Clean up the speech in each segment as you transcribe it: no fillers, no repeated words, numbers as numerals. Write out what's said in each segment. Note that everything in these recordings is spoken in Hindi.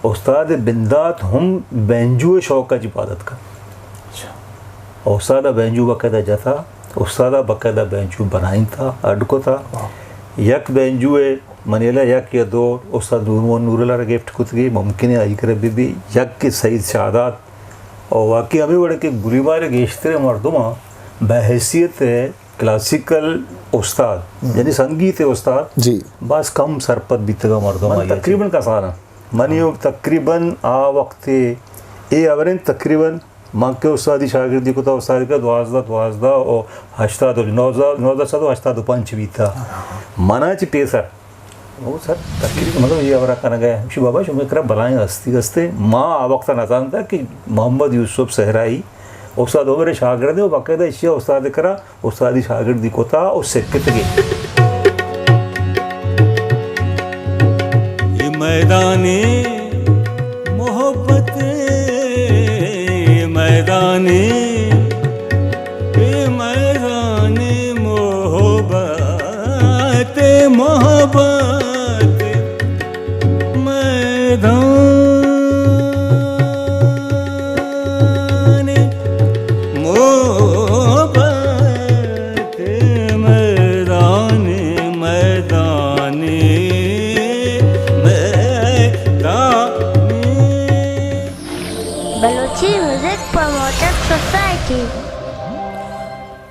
उस्ताद बिंदात हम बेंजू शौक का इबादत का। उस्ताद बेंजू बाकायदा जथा, उस्ताद बाकायदा बेंजू बनाइन था अडको था यक बेंजू मनेला यक या दो उस्ताद नूरुल्लाह गिफ्ट कुतगी मुमकिन है आई करे बीबी यक के सईद शादात और वाकई हमें बड़े के गुरीबार गेश्तरे मर्दुमा बहैसियत क्लासिकल उस्ताद यानी संगीत उस्ताद जी बस कम सरपत बीतगा मर्दुमा तकरीबन का सारा मनियो तकरीबन आ वक्त ए अवरन तकरीबन माँ के उस्तादी शागिर्दी को था उस्ताद का 12 और 80 9 80 5 भी था मनाची पेसर वो सर तकरीबन मतलब ये अवरा करना गया शु बाबा शुमे करा बलाएं हस्ते माँ आ वक्त नजान था कि मोहम्मद यूसुफ सहराई उस्ताद मेरे शागिर्द है बाकायदा इश्या उस्ताद करा उस्तादी शागिर्दी को था और सिक्कत गई ये मैदाने मोहब्बत मैदाने मोहब्बत मोहब्बत मैदान मोहब्बत मैदान मैदान बलोची म्यूजिक प्रमोटर्स सोसाइटी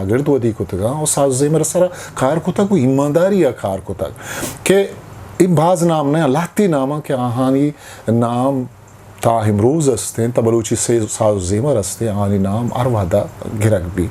शागिर्द वदी को तगा और साज ज़ेमर सरा कार को तक ईमानदारी या कार को तक के इबाज नाम ने अल्लाहती नामा के आहानी नाम ताहिमरोज अस्ते तबलूची से साज ज़ेमर अस्ते आहानी नाम अरवादा गिरक भी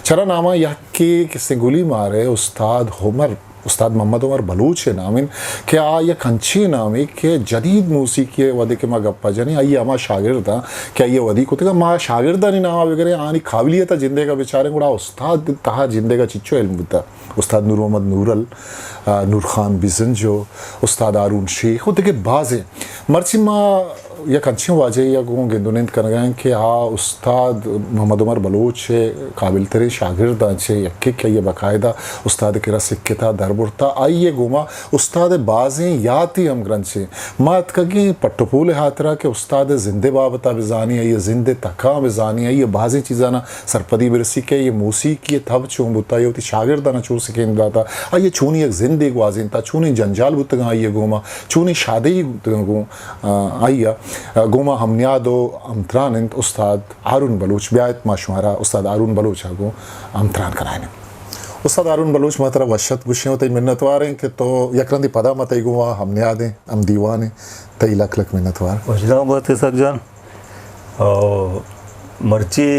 चरा नामा यह के किसने गुली मारे उस्ताद मोहम्मद उमर बलूच नामिन के आ ये कंची नामी के जदीद मूसीकी वदी के मा गप्पा जनी आई अमा शागिर्दा क्या ये वदी को तगा मा शागिर्दा नि नाम वगैरह आनी काबिलियत जिंदे का बेचारे गुड़ा उस्ताद तहा जिंदे का चिच्चो इल्म बुता उस्ताद नूर मोहम्मद नूर खान बिजंजो उस्ताद आरून शेख वो देखे बाज़े मर्ची मा या कंची वाजे या गो गेंदुनिंद कर गए कि हाँ उस्ताद मोहम्मद उमर बलूच काबिल तरीन शागिर्द अच्छे यक्के क्या ये बाकायदा उस्ताद के रस सिक्केता दरबुरता आइए गुमा उस्ताद बाज़ें याती हम ग्रंचे मात कगी पट्टोपूल हाथरा के उस्ताद जिंदे बाबता बिजानी है ये जिंदे तका बिजानी है ये बाज़ें चीज़ा ना सरपदी बिरसी के ये मूसीकी ये तब चूं बुता ये होती शागिर्द ना चूं सिके इंदाता आइए चूनी एक जिंदे वाजिन था चूनी जंजाल बुतगा आइए गुमा चूनी शादी बुतगो आइया गोमा हमनियादो अमत्रानंत उस्ताद आरून बलूच ब्यायत माशमारा उस्ताद आरून बलूच आगो अमत्रान कराने उस्ताद आरून बलूच मात्रा वशत गुशे होते मिन्नतवार हैं कि तो यकरंदी पदा मत गुवा हमनियादे हम दीवाने तई लख लख मिन्नतवार वजदा बात है सर जान और मर्ची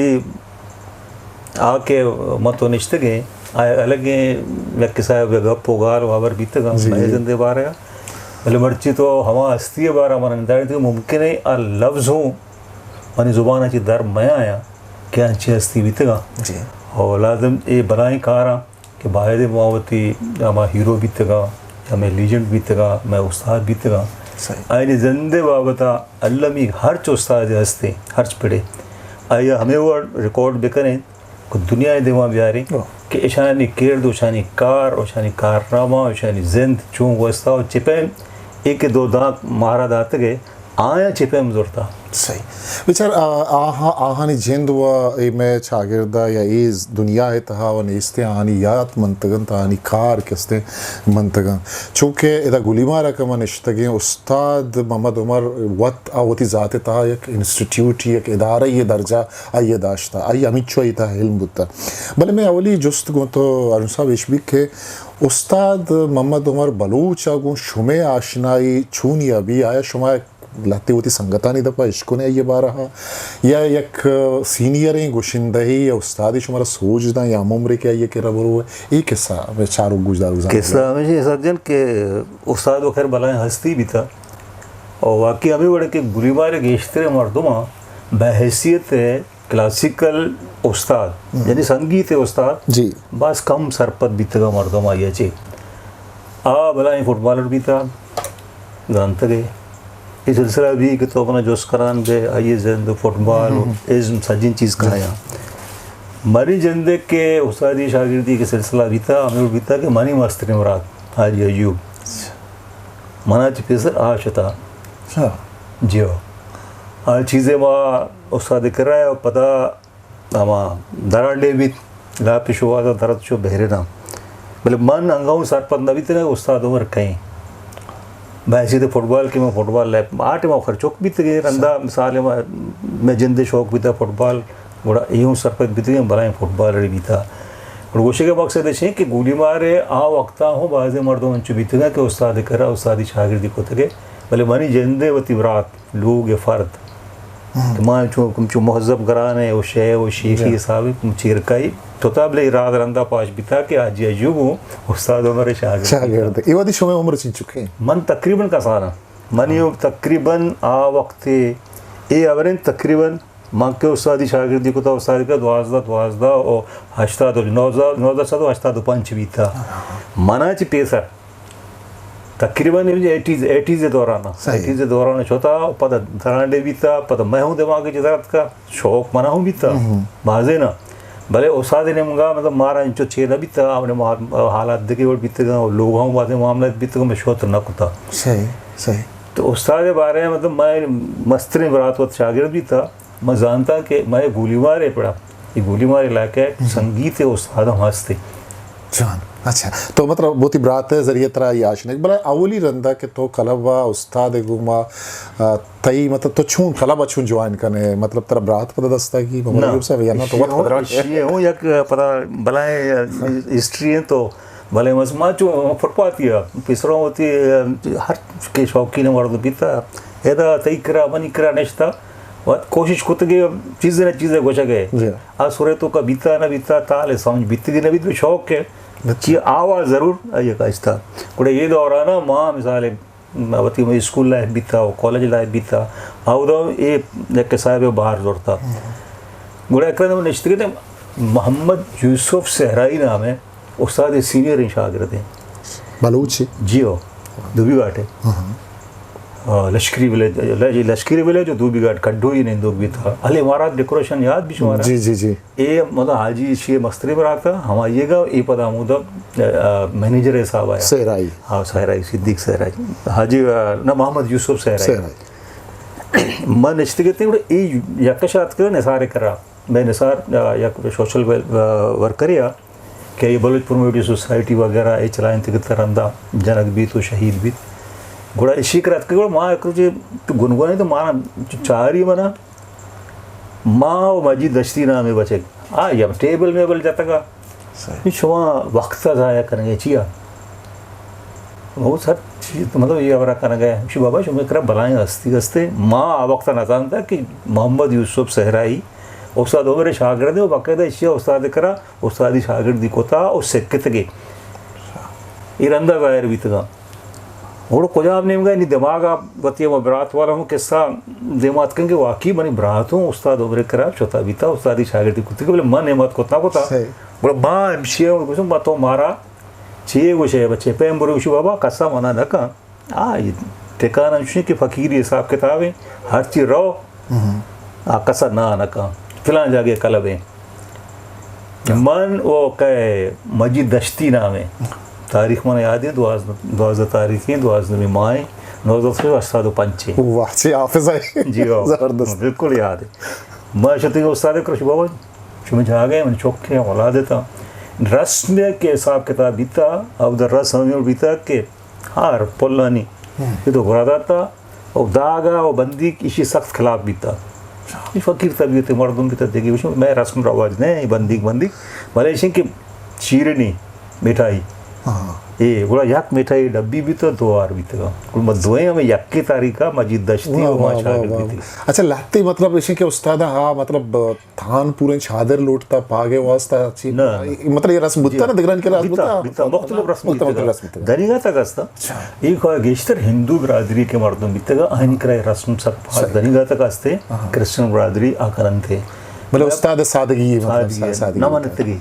आके मत निश्ते गए अलग व्यक्ति साहब गप होगार वावर बीतगा मैं जिंदे बारे भले मर्ची तो हवा हस्ती है बार हमारा निर्धारित थी मुमकिन है आ लफ्ज़ हूँ मानी ज़ुबान अच्छी दर मैं आया क्या अच्छी हस्ती बीतेगा जी और लाजम ये बनाई कारा कि बाहर मुआवती हमारा हीरो बीतेगा या मैं लीजेंड बीतेगा मैं उस्ताद बीतेगा आइए जिंदे बाबता अल्लमी हर चो उस्ताद हस्ते हर्च पड़े आइए हमें वो रिकॉर्ड बेकरें को दुनिया दिमा बिहारी कि ईशानी किरद ईशानी कार ईशानी कारनामा ईशानी जिंद चूँ वस्ता और चिपें एक दो दांत मारा दाते गए आया चिपें मजूरता सही बेचार आहानी जिंद व में शागिर्दा या इस दुनिया है तहा व नेस्ते आहानी यात मंतगन तहानी कार किस्ते मंतगन चूँकि इधर गुलीमा रकम निश्तगे उस्ताद मोहम्मद उमर वत आवती ज़ाते तहा एक इंस्टीट्यूट एक इदारा ये दर्जा आइए दाश्ता आइए अमिचो ही था इल्म बुता भले मैं अवली जुस्त गो तो अरुण साहब इश्बिक के उस्ताद मोहम्मद उमर बलूच आगो शुमे आशनाई छूनी अभी आया शुमा लाती होती संगतानी दपा इश्को ने ये बारहा या एक सीनियर हैं गुशिंदही या उस्तादी शुमारा सोचदा या उम्र के ये के रबरो है एक किस्सा मैं चारों गुजदार किस्सा हमें सज्जन के उस्ताद वखर बलाएं हस्ती भी था और वाकई हमें बड़े कि गुलीबार गेश्तर मरदमा बहैसियत क्लासिकल उस्ताद यानी संगीत उस्ताद जी बस कम सरपत बीतगा मरदमा ये चे भला ही फुटबॉलर भी था जानते गए ये सिलसिला भी कि तो अपना जोश करान बे आइए जिंद फुटबॉल इज्म सजिन चीज़ कराया मरी जिंदे के उस्तादी शागिर्दी के सिलसिला भी था हमें भी था कि मनी मस्तर मुराद हाजी अयूब मना चिपेसर आशता हाँ जियो आ चीज़ें माँ उस्ताद कर रहा है पता हमा दराडे भी ला पिशुआ था दर्द शो बहरे ना बोले मन अंगाऊं सरपत नबी थे उस्ताद उम्र कहीं वैसे तो फुटबॉल की मैं फुटबॉल है आठ में खर्चोक भी थे रंदा मिसाल मैं जिंदे शौक भी था फुटबॉल बड़ा यूँ सरपत भी थे भला फुटबॉलर भी था और गोशे के मकसद है कि गोली मारे आ वक्ता हो बाज़ मर्दों मंचू भी थे कि उस्ताद करा उस्तादी शागिर्दी को थे भले मनी जिंदे व तिबरात लोग फ़र्द माँ चू महजब कराने वो शे वो शेखी साहब चिरकाई तो तबले इराद रंदा पाश भी था कि आज अजूब हूँ उस्ताद हमारे शागिर्द ये वादी शो में उम्र चीज चुके हैं मन तकरीबन का सारा मन यो तकरीबन आ वक्त ये अवरन तकरीबन माँ के उस्तादी शागिर्दी को था उस्ताद का द्वाजदा और हश्ता तो नौदा सा तो हश्ता तो पंच भी था मना च पेसर तकरीबन 80s के दौरान छोटा पता दरांडे भी था पता मैं हूँ दिमाग की जरूरत का शौक मना हूँ भी था बाजे ना भले उस्ताद ने मंगा मतलब मारा इंचो छेदा भी था हमने हालात देखे और बीते लोग हूँ बातें मामला बीते मैं शोत न कुता सही तो उस्ताद के बारे में मतलब मैं मस्तर बरात वक्त शागिर्द भी था मैं जानता कि मैं गोलीबार पड़ा ये गोलीबार इलाका है संगीत है उस्ताद हंसते जान अच्छा तो मतलब बहुत ही बरात है जरिए तरह याशने बला अवली रंदा के तो कलवा उस्ताद गुमा तई मतलब तो छून कलवा छून जवान करने मतलब तरह बरात पता दस्ता की मतलब से या ना तो बहुत ये हूँ या पता भलाए हिस्ट्री है तो भले मजमा जो फुटपाती है पिसरों होती हर के शौकीन मर्द बीता ऐदा तई करा बनी करा नश्ता और कोशिश खुद के चीज़ें गोशा गए आ सुरे तो का बीता ना बीता ताल समझ बीती की ना बीत शौक है ये आवाज़ ज़रूर ये का इस्ता कुड़े ये दौराना माँ मिसाल वती में स्कूल लाइफ बीता कॉलेज लाइफ बीता आओ दो ये एक साहब बाहर जोड़ता गुड़ा एक निश्चित थे मोहम्मद यूसुफ सहराई नाम है उस्ताद सीनियर शागिर्द हैं बलूची जियो दुबी घाटे लश्करी विलेज जो दूबी घाट कड्डो ही नहीं भी था अल इमारत डेकोरेशन याद भी शुमारा जी ये मतलब हाजी शे मस्तरी पर आता हम आइएगा ये पता मुदा मैनेजर है साहब आया सहराई हाँ सहराई सिद्दीक सहराई हाजी ना मोहम्मद यूसुफ सहराई मैं निश्चित कहते हैं ये यकशात कर निसार करा मैं निसार यक सोशल वर्कर या कि ये बलूचपुर में सोसाइटी वगैरह ये चलाएं थे तरंदा जनक भी तो शहीद भी घोड़ा इसी करत के माँ एक तो गुनगुने तो माना चारी मना माँ और मजी दश्ती नाम है बचे या टेबल में बल जाता का शुमा वक्त ज़ाया करेंगे चिया बहुत सर चीज़ मतलब ये अवरा करना गया शु बाबा शुमे कर बलाएं हस्ती हस्ते माँ वक्त न जानता कि मोहम्मद यूसुफ सहराई उस्ताद मेरे शागिर्द है बाकायदा इशिया उस्ताद करा उस्तादी शागिर्दी को था और सिक्कत के इरंदा गायर भी था और कुजाब ने नहीं दिमाग आप बतिया मैं बरात वाला हूँ किस्सा दिमाग कहेंगे वाकई बनी बरात हूँ उस्ताद उम्र करा चौथा भी था उस्तादी शागिर्दी कुत्ते के बोले मन हिम्मत कोतना को था बोले माँ एमसीए कुछ बातों मारा चाहिए कुछ है बच्चे पे बोले उसी बाबा कस्सा मना न कहा ये ठिकाना उसी की फ़कीर हिसाब किताब है हर चीज़ रहो कस्सा ना न कहा फिलहाल जाके कलब है मन वो कहे मजीद दश्ती नाम है तारीख मैंने याद है 12 तारीख है 12 में माए 9 से 8 वाह से हाफिज है जी जबरदस्त बिल्कुल याद है मैं शती उस्ताद कृषि बाबा शुमे जा गए मैंने चौक के औला देता रस्म के हिसाब किताब बीता अब द रस्म बीता के हार पोलानी ये तो घोड़ा था और दागा और बंदी किसी सख्त खिलाफ बीता फ़कीर तबीयत मर्दों की तरह देखी मैं रस्म रवाज नहीं बंदी भले इसी की शीरनी मिठाई ये बोला यक मिठाई डब्बी भी तो 2 आर भी तो कुल मधुए हमें यक की तारीख मजीद दश्ती और मां शागिर्दी थी अच्छा लाते मतलब इसे के उस्ताद हाँ मतलब थान पूरे छादर लूटता पागे वास्ता अच्छी ना। मतलब ये रस्म बुत्ता ना दिगरान के रस्म बिता मुख्तलिफ रस्म बुत्ता दरिगा तक अस्ता एक गेश्तर हिंदू बिरादरी के मर्दों बितगा अहन करे रस्म सब दरिगा तक अस्ते क्रिश्चियन बिरादरी आकरन थे मतलब उस्ताद सादगी मतलब सादगी ना मानतगी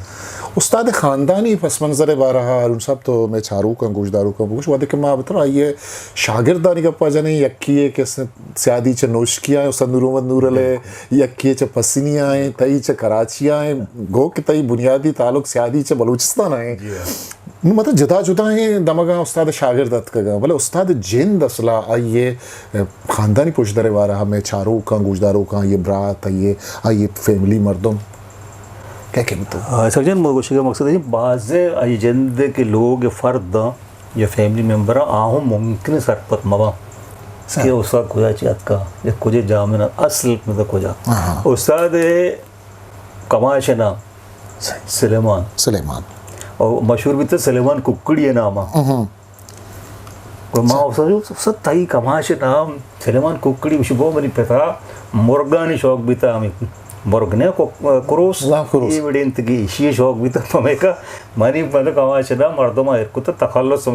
उस्ताद ख़ानदानी पस मंज़र बारहा उन सब तो मैं चारू का गोशदारू का गोश वादे के माँ बता ये शागिर्दानी का पाजने यक्कीये के स्यादी च नोशकियाँ उस्ताद नूर नूरले यक्कीये च पसीनियाँ हैं तई च कराचियाँ हैं गो के तई बुनियादी ताल्लुक स्यादी च बलूचिस्तान हैं मतलब जुदा जुदा हैं दमगा उस्ताद शागिर्दत का मतलब उस्ताद जिन दसला आइए ख़ानदानी पोशदारे बारहा मैं चारू का गोशदारू का ये ब्रात आइए फैमिली मर्दों क्या कहते सजन मोगोशी का मकसद है बाज़े अजेंदे के लोग या फ़र्द या फैमिली मेंबर आहू मुमकिन सरपत मवा के उसका खोजा चाहत का या कुछ जामिन असल मतलब खोजा उस्ताद कमाश नाम सलेमान और मशहूर भी तो सलेमान कुकड़ी है नाम और माँ उसका तई कमाश नाम सलेमान कुकड़ी उशबो मनी पता मुर्गानी शौक भी था हमें मोरगने को क्रोस ये विडेंत की शी शौक भी तो हमें का मानी मतलब कमाशना मर्दों को तो तखल्लुस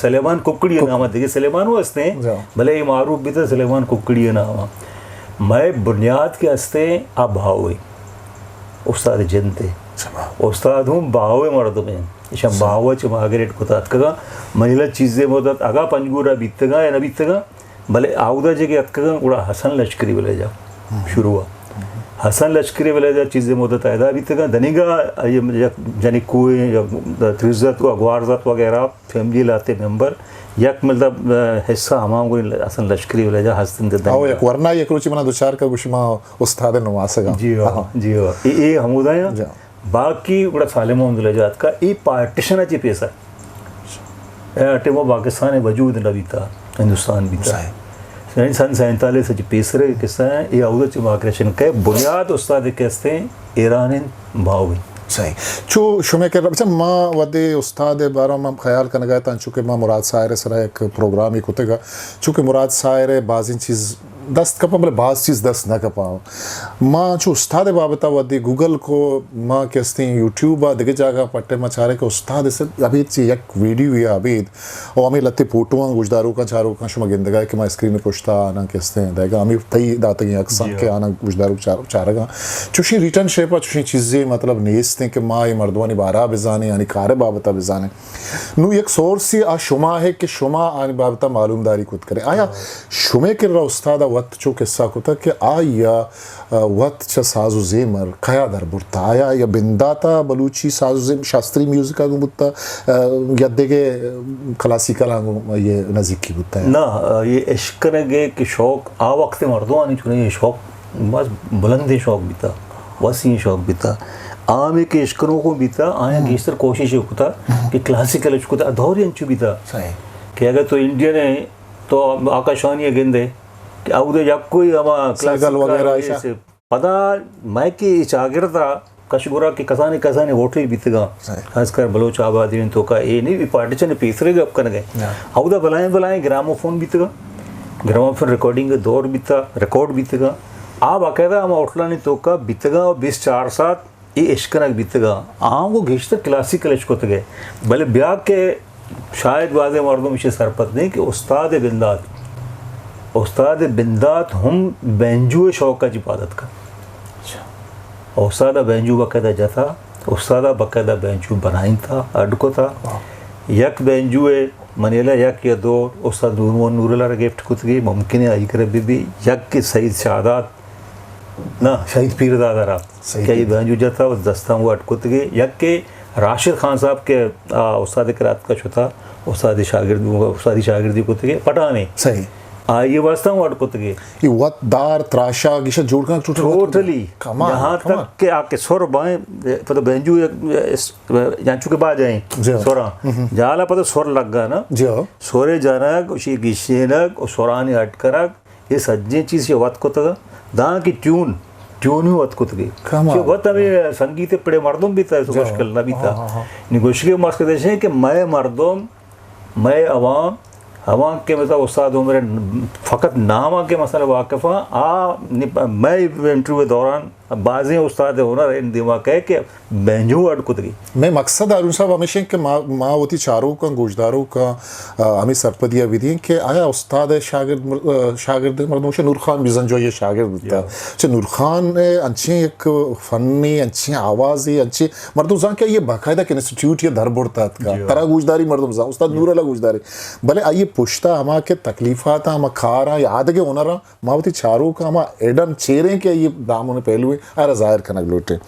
सलेमान कुकड़ी नाम देखिए सलेमान वो हंसते भले ये मारूफ भी तो सलेमान कुकड़ी नाम मैं बुनियाद के हंसते अब भावे उस्ताद जनते उस्ताद हूँ बावे मर्दों में इशा बावे च मागरेट को तात कगा महिला चीज़ें मदद आगा पंजगुरा बीतगा या न बीतगा भले आउदा जगह अतकगा उड़ा हसन लश्करी वाले जा शुरू हुआ हसन लश्करी वाले चीज़ें मदद आयदा भी तक धनीगा ये जानी कोई त्रिज्जत व अगवारजत वगैरह फैमिली लाते मेंबर यक मतलब हिस्सा हमाम को हसन लश्करी वाले जा हसन दे आओ एक वरना ये कुछ मना दुचार का कुछ माँ उस्ताद नवासेगा जी ये हमुदा है बाकी बड़ा सालिम अहमद जात का ये पार्टीशन अच्छी पैसा अटेमो पाकिस्तान वजूद न बीता हिंदुस्तान बीता सन 47 से पेसरे किस्सा है ये आउदच माइग्रेशन के बुनियाद उस्ताद कहते हैं ईरान भाव सही चो शुमे के अच्छा माँ वदे उस्ताद बारा माँ ख्याल करने गए था चूँकि माँ मुराद सायरे सरा एक प्रोग्राम ही कुतेगा चूँकि मुराद सायरे बाज़ चीज़ दस्त कपा मतलब बाज़ चीज़ दस्त न कपाओ माँ जो उस्ताद बाबता वदी गूगल को माँ कहते हैं यूट्यूब आ दिखे जागा पट्टे मचारे के उस्ताद से अभी ची एक वीडियो है अभी और हमें लत्ते फोटोआं गुजदारू का चारों का शुमा गिंदगा कि मैं स्क्रीन में कुछता आना कहते हैं देगा हमें तई दाते हैं अक्सर के आना गुजदारू चारेगा चुशी रिटर्न शेप चुशी चीज़ें मतलब नेस्ते कि माँ ये मर्दवानी बारह बिजाने यानी कार बाबता बिजाने नू एक सोर्स से आ शुमा है कि शुमा आनी बाबता मालूमदारी खुद करे आया शुमे के उस्ताद वक्त चो किस्सा कुता कि आया वक्त च साजो ज़ेमर खया दर बुरता आया या बिंदाता बलूची साजो ज़ेम शास्त्रीय म्यूजिक आगो बुत्ता या देगे क्लासिकल आगो ये नज़दीकी बुत्ता है ना ये इश्क नगे कि शौक आ वक्त मर्दों आनी चुने ये शौक बस बुलंदी शौक भी था वसी शौक भी था आम के इश्करों को भी था आया गेस्तर कोशिश होता कि क्लासिकल को था अधौरी अंचु भी था कि अगर तो इंडियन है तो आकाशवाणी गेंदे कि आउदे या कोई हमा क्लासिकल वगैरह से पता मैं कि चागिरता कशगुरा की कसाने कसाने होटल बीतगा खासकर बलोच आबादी तो का ये नहीं पार्टीशन पेसरे गप कर गए आउदा बुलाए ग्रामोफोन बीतगा ग्रामोफोन रिकॉर्डिंग का दौर बीता रिकॉर्ड बीतगा आ बाकायदा हम होटला ने तो का बीतगा और 20-4 ये इश्कनक बीतगा आम को घिसतर क्लासिकल इश्क होते गए भले ब्याह के शायद वादे मर्दों में सरपत नहीं कि उस्ताद बिंदात हम बेंजू शौक का इबादत का उस्ताद बेंजू बाकायदा जाता उस्ताद बाकायदा बेंजू बनाई था अडको था यक बेंजू मनेला यक या दो उस्ताद नूरला गिफ्ट कुछ गई मुमकिन है आई कर भी यक के सईद शादात ना शहीद पीरदादा रहा क्या ये बेंजू जाता उस दस्ता हुआ अटकुत गई यक के राशिद खान साहब के उस्ताद करात का शुता उस्तादी शागिर्दी कुछ गए पटाने सही ये वास्ता हूँ अटकुत गए ये वतदार त्राशा गिशा जोड़कर टोटली यहाँ तक के आके सोर बाएं पता बेंजू यहाँ चुके बाद जाए सोरा जाला पता सोर लग गया ना जो सोरे जनक उसी गिशेनक और सोरानी अटकरक ये सज्जे चीज़ ये वत को तक दां की ट्यून ट्यून वत कुतगी कमाल। कि वत हमें संगीत पड़े मर्दम भी था मुश्किल ना भी था निगोशिए मस्क देशे कि मैं मर्दम मैं अवाम के मतलब उस्ताद मेरे फ़कत नाम के मसला वाक़फ़ा मैं इंटरव्यू दौरान बाज़ी उस्ताद हुनर इन दिमाग है कि बेंजू अड़कुतगी मैं मकसद अरुण साहब हमेशा कि माँ होती चारों का गोशदारों का हमें सरपदिया विधि कि आया उस्ताद शागिर्द मर्दों नूर खान बिजन जो ये शागिर्द था नूर खान ने अच्छी एक फ़नी अच्छी आवाज़ अच्छी मर्दों जा क्या ये बाकायदा के इंस्टीट्यूट ये दर बुड़ता का तरह गोशदारी मर्दों जा उस्ताद नूर अला गोशदारी भले आइए पुश्ता हमा के तकलीफ़ात हम खारा याद के होना मावती चारों का हम एडम चेहरे के ये दाम उन्हें पहलू अरे जाहिर खनक लोटे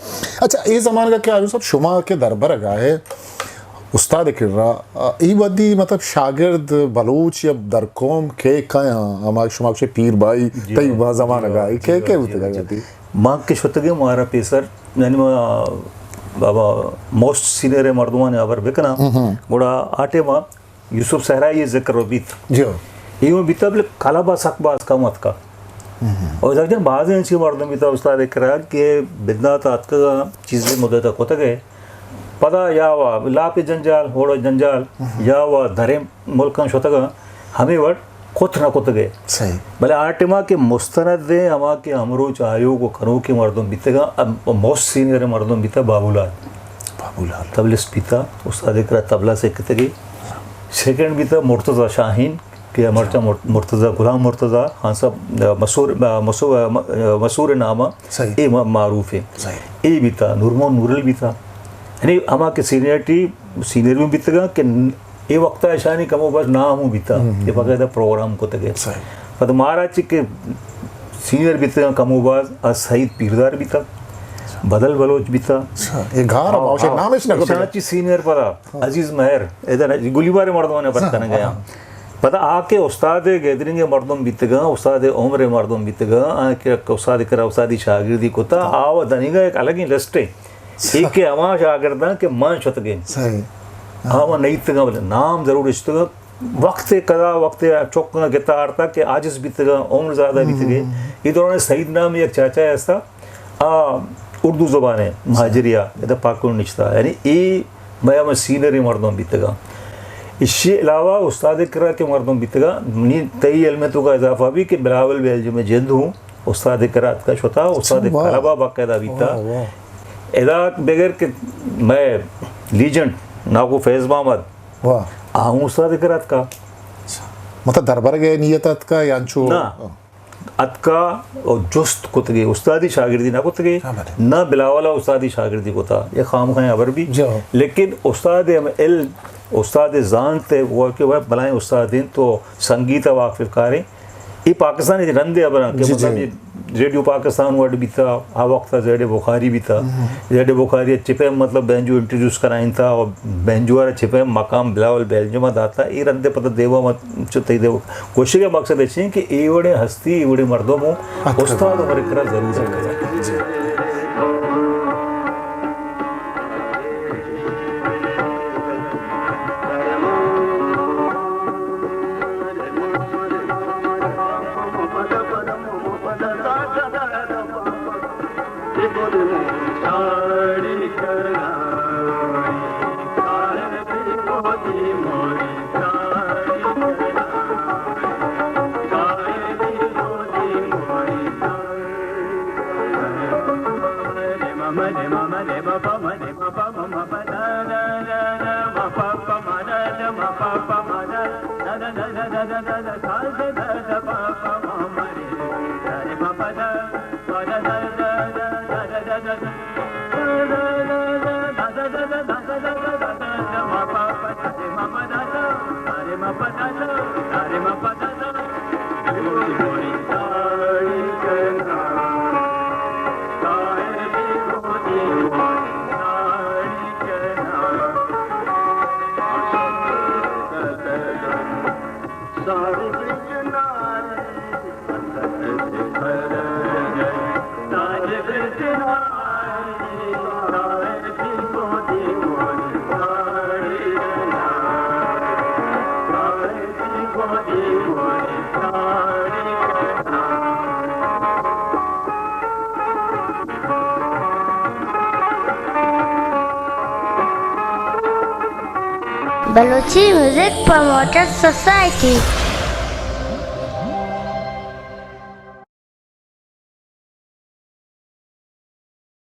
अच्छा ये ज़माने का क्या सब शुमा के दरबर गा है उस्ताद किर्रा ई वदी मतलब शागिर्द बलूच या दरकोम के कया हमारे शुमा के पीर भाई तई बा ज़माना गा के होते जाती माँ के शतगे मारा पेसर यानी बाबा मोस्ट सीनियर मर्दुमा ने अबर बेकना गोड़ा आटे माँ यूसुफ सहरा ये जिक्र बीत जो ये बीता बोले कालाबा सकबाज का मत का और जब बाद में अच्छी मर्दों में तो उस्ताद करा कि बिदना तात का चीज़ें मुद्दा तक होता गए पता या वा लापे जंजाल होड़ो जंजाल या वा धरे मुल्क शोतगा हमें वट कुछ ना कुछ गए सही भले आर्टिमा के मुस्तनद दे हमा के हमरो चायो को करो के मर्दों बीतेगा अब मोस्ट सीनियर मर्दों बीता बाबूलाल तबलिस्ट बीता उस्ताद करा तबला से किते गई सेकंड बीता मुर्तज़ा शाहीन के मर्चा मुर्तज़ा गुलाम मुर्तज़ा हाँ सब मसूर नामा ए मारूफ है ए भी था नूरमोहन नूरल भी था यानी हमा के सीनियर में बीतेगा कि ये वक्त ऐसा नहीं कमो बस नाम भी था ये बकायदा प्रोग्राम को तक पर महाराज के सीनियर बीतेगा कमो बाज सईद पीरदार भी था बदल बलोच भी था ये घार आवश्यक नाम है ना शाची सीनियर पर अजीज महर इधर गुलीबार मर्दों ने बरतन गया पता आके उस्ताद गैदरिंग मर्दों बीतेगा उस्ताद उम्र मर्दों बीतेगा आके उस्ताद करा उस्तादी शागिर्दी को था आव दनीगा एक अलग ही लिस्ट है एक के अमा शागिर्दा के मन छत गए सही आवा नहीं तगा बोले नाम जरूर इश्तगा वक्त कदा वक्त चौक गिता आरता के आजिज बीतेगा उम्र ज़्यादा बीत गए ये दौरान सईद नाम एक चाचा ऐसा उर्दू ज़ुबान है महाजरिया इधर पाकुन निश्ता यानी ये मैं सीनियर मर्दों बीतेगा इसके अलावा उस्ताद करा के मर्दों बीतेगा नी तई अलमतों का इजाफा भी कि बिलावल बेल में जिंद हूँ उस्ताद करात का शोता उस्ताद कलाबा बाकायदा बीता इदा बगैर के मैं लीजेंड नागो फैज़ मोहम्मद वाह आहूँ उस्ताद करात का मतलब दरबार गए नियत का यांचो ना अतका और जुस्त कुतगे उस्तादी शागिर्दी ना कुतगे ना बिलावला उस्तादी शागिर्दी को था ये खाम खाएं अबर भी लेकिन उस्ताद इल्म उस्ताद जानते वो कि वह बनाए उस्ताद तो संगीत वाक़िफ़कारें ये पाकिस्तानी रंदे अबरा के मतलब ये रेडियो पाकिस्तान वर्ड भी था आ वक्त जेड बुखारी भी था जेड बुखारी चिपे मतलब बेंजू इंट्रोड्यूस कराइन था और बेंजू वाला चिपे मकाम बिलावल बेंजू मत आता ये रंदे पता देवा मत चुते देव कोशिश का मकसद है कि ये बड़े हस्ती ये बड़े मर्दों में उस्ताद हमारे करा जरूर है बलूची म्यूजिक प्रमोटर सोसाइटी।